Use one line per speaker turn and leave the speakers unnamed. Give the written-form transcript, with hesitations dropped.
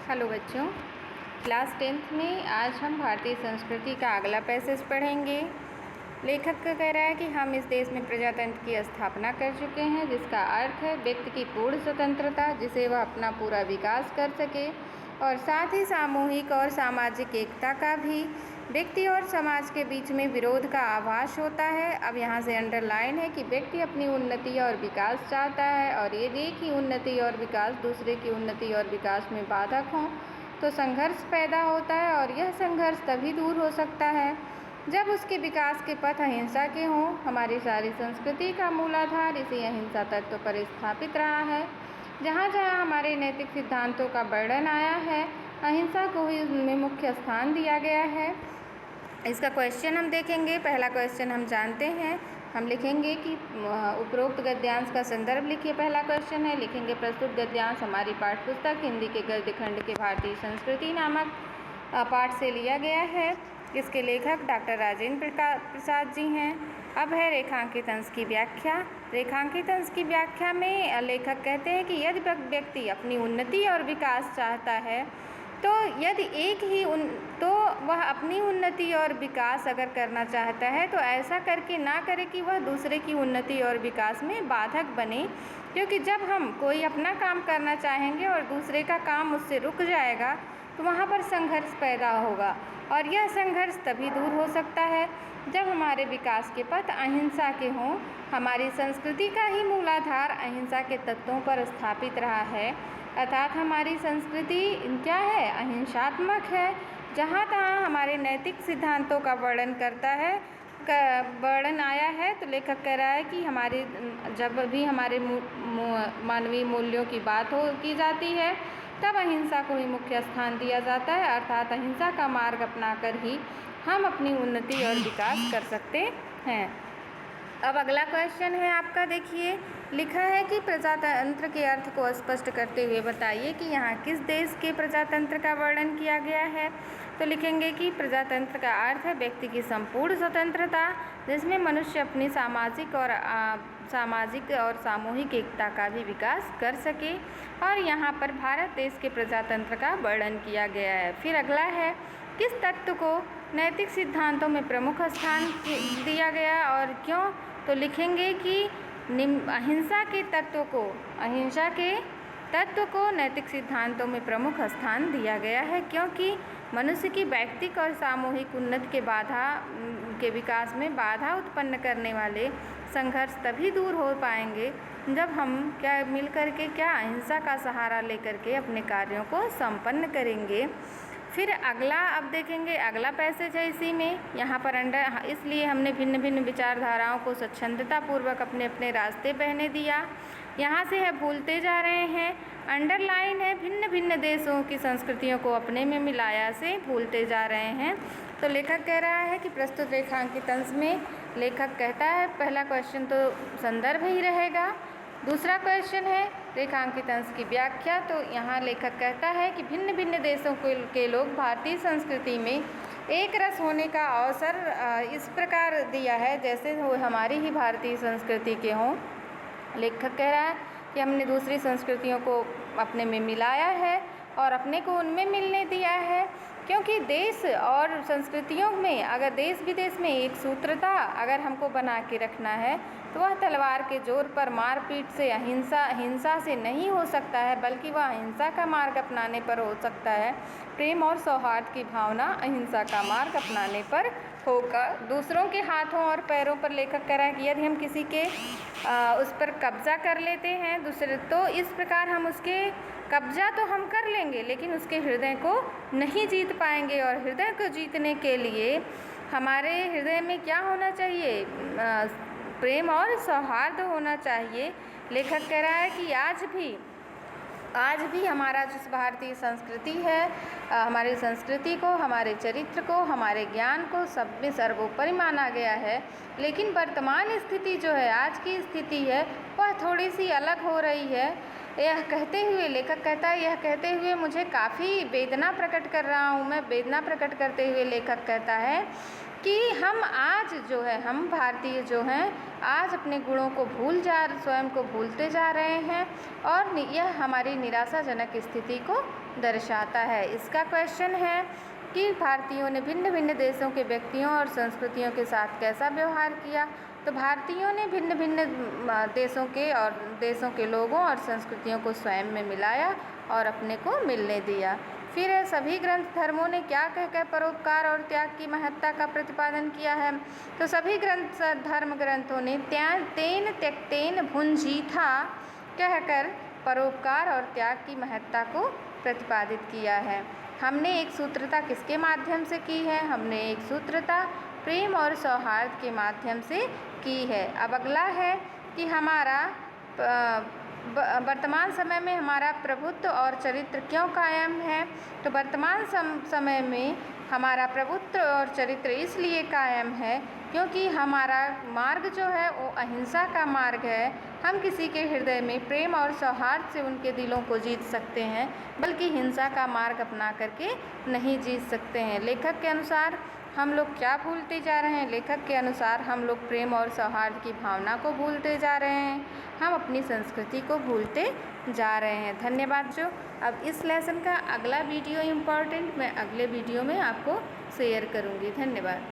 Hello बच्चों, class 10th में आज हम भारतीय संस्कृति का अगला पैसेज पढ़ेंगे। लेखक का कह रहा है कि हम इस देश में प्रजातंत्र की स्थापना कर चुके हैं, जिसका अर्थ है व्यक्ति की पूर्ण स्वतंत्रता, जिसे वह अपना पूरा विकास कर सके, और साथ ही सामूहिक और सामाजिक एकता का भी। व्यक्ति और समाज के बीच में विरोध का आभास होता है। अब यहाँ से अंडरलाइन है कि व्यक्ति अपनी उन्नति और विकास चाहता है, और यदि एक ही उन्नति और विकास दूसरे की उन्नति और विकास में बाधक हों तो संघर्ष पैदा होता है, और यह संघर्ष तभी दूर हो सकता है जब उसके विकास के पथ अहिंसा के हों। हमारी सारी संस्कृति का मूलाधार इसी अहिंसा तत्व पर स्थापित रहा है। जहाँ जहाँ हमारे नैतिक सिद्धांतों का वर्णन आया है, अहिंसा को ही उनमें मुख्य स्थान दिया गया है। इसका क्वेश्चन हम देखेंगे। पहला क्वेश्चन हम जानते हैं, हम लिखेंगे कि उपरोक्त गद्यांश का संदर्भ लिखिए। पहला क्वेश्चन है, लिखेंगे प्रस्तुत गद्यांश हमारी पाठ्यपुस्तक हिंदी के गद्य खंड के भारतीय संस्कृति नामक पाठ से लिया गया है। इसके लेखक डॉक्टर राजेंद्र प्रसाद जी हैं। अब है रेखांकित अंश की व्याख्या। रेखांकित अंश की व्याख्या में लेखक कहते हैं कि यदि व्यक्ति अपनी उन्नति और विकास चाहता है तो तो वह अपनी उन्नति और विकास अगर करना चाहता है तो ऐसा करके ना करे कि वह दूसरे की उन्नति और विकास में बाधक बने, क्योंकि जब हम कोई अपना काम करना चाहेंगे और दूसरे का काम उससे रुक जाएगा तो वहाँ पर संघर्ष पैदा होगा, और यह संघर्ष तभी दूर हो सकता है जब हमारे विकास के पथ अहिंसा के हों। हमारी संस्कृति का ही मूलाधार अहिंसा के तत्वों पर स्थापित रहा है, अर्थात हमारी संस्कृति क्या है, अहिंसात्मक है। जहाँ तहाँ हमारे नैतिक सिद्धांतों का वर्णन आया है तो लेखक कह रहा है कि जब भी हमारे मानवीय मूल्यों की बात की जाती है तब अहिंसा को ही मुख्य स्थान दिया जाता है, अर्थात अहिंसा का मार्ग अपनाकर ही हम अपनी उन्नति और विकास कर सकते हैं। अब अगला क्वेश्चन है आपका, देखिए लिखा है कि प्रजातंत्र के अर्थ को स्पष्ट करते हुए बताइए कि यहाँ किस देश के प्रजातंत्र का वर्णन किया गया है। तो लिखेंगे कि प्रजातंत्र का अर्थ है व्यक्ति की संपूर्ण स्वतंत्रता, जिसमें मनुष्य अपनी सामाजिक और सामूहिक एकता का भी विकास कर सके, और यहाँ पर भारत देश के प्रजातंत्र का वर्णन किया गया है। फिर अगला है, किस तत्व को नैतिक सिद्धांतों में प्रमुख स्थान दिया गया और क्यों। तो लिखेंगे कि अहिंसा के तत्व को नैतिक सिद्धांतों में प्रमुख स्थान दिया गया है, क्योंकि मनुष्य की व्यक्तिगत और सामूहिक उन्नति के विकास में बाधा उत्पन्न करने वाले संघर्ष तभी दूर हो पाएंगे जब हम मिलकर के अहिंसा का सहारा लेकर के अपने कार्यों को संपन्न करेंगे। फिर अगला अब देखेंगे, अगला पैसेज है इसी में, यहाँ पर इसलिए हमने भिन्न भिन्न विचारधाराओं को स्वच्छंदतापूर्वक अपने अपने रास्ते बहने दिया। यहाँ से है भूलते जा रहे हैं, अंडरलाइन है भिन्न भिन्न देशों की संस्कृतियों को अपने में मिलाया से भूलते जा रहे हैं। तो लेखक कह रहा है कि प्रस्तुत रेखांकित अंश में लेखक कहता है, पहला क्वेश्चन तो संदर्भ ही रहेगा। दूसरा क्वेश्चन है रेखांकित अंश की व्याख्या। तो यहाँ लेखक कहता है कि भिन्न भिन्न देशों के लोग भारतीय संस्कृति में एक रस होने का अवसर इस प्रकार दिया है जैसे वो हमारी ही भारतीय संस्कृति के हों। लेखक कह रहा है कि हमने दूसरी संस्कृतियों को अपने में मिलाया है और अपने को उनमें मिलने दिया है, क्योंकि देश और संस्कृतियों में अगर देश विदेश में एक सूत्रता अगर हमको बना के रखना है तो वह तलवार के जोर पर मारपीट से हिंसा से नहीं हो सकता है, बल्कि वह अहिंसा का मार्ग अपनाने पर हो सकता है। प्रेम और सौहार्द की भावना अहिंसा का मार्ग अपनाने पर होगा। दूसरों के हाथों और पैरों पर लेखक कह रहा है कि यदि हम किसी के उस पर कब्जा कर लेते हैं दूसरे, तो इस प्रकार हम उसके कब्जा तो हम कर लेंगे लेकिन उसके हृदय को नहीं जीत पाएंगे, और हृदय को जीतने के लिए हमारे हृदय में क्या होना चाहिए, प्रेम और सौहार्द होना चाहिए। लेखक कह रहा है कि आज भी हमारा जिस भारतीय संस्कृति है, हमारी संस्कृति को, हमारे चरित्र को, हमारे ज्ञान को सब में सर्वोपरि माना गया है, लेकिन वर्तमान स्थिति जो है, आज की स्थिति है, वह थोड़ी सी अलग हो रही है। यह कहते हुए लेखक कहता है, यह कहते हुए मुझे काफ़ी वेदना प्रकट कर रहा हूँ मैं। वेदना प्रकट करते हुए लेखक कहता है कि हम आज जो है, हम भारतीय जो हैं आज अपने गुणों को स्वयं को भूलते जा रहे हैं और यह हमारी निराशाजनक स्थिति को दर्शाता है। इसका क्वेश्चन है कि भारतीयों ने भिन्न भिन्न देशों के व्यक्तियों और संस्कृतियों के साथ कैसा व्यवहार किया। तो भारतीयों ने भिन्न भिन्न देशों के लोगों और संस्कृतियों को स्वयं में मिलाया और अपने को मिलने दिया। फिर सभी ग्रंथ धर्मों ने क्या कहकर परोपकार और त्याग की महत्ता का प्रतिपादन किया है। तो सभी धर्म ग्रंथों ने तेन त्यक्तेन भुंजीथा कहकर परोपकार और त्याग की महत्ता को प्रतिपादित किया है। हमने एक सूत्रता किसके माध्यम से की है? हमने एक सूत्रता प्रेम और सौहार्द के माध्यम से की है। अब अगला है कि हमारा वर्तमान समय में हमारा प्रभुत्व और चरित्र क्यों कायम है। तो वर्तमान समय में हमारा प्रभुत्व और चरित्र इसलिए कायम है क्योंकि हमारा मार्ग जो है वो अहिंसा का मार्ग है। हम किसी के हृदय में प्रेम और सौहार्द से उनके दिलों को जीत सकते हैं, बल्कि हिंसा का मार्ग अपना करके नहीं जीत सकते हैं। लेखक के अनुसार हम लोग क्या भूलते जा रहे हैं? लेखक के अनुसार हम लोग प्रेम और सौहार्द की भावना को भूलते जा रहे हैं, हम अपनी संस्कृति को भूलते जा रहे हैं। धन्यवाद। जो अब इस लेसन का अगला वीडियो इम्पॉर्टेंट मैं अगले वीडियो में आपको शेयर करूँगी। धन्यवाद।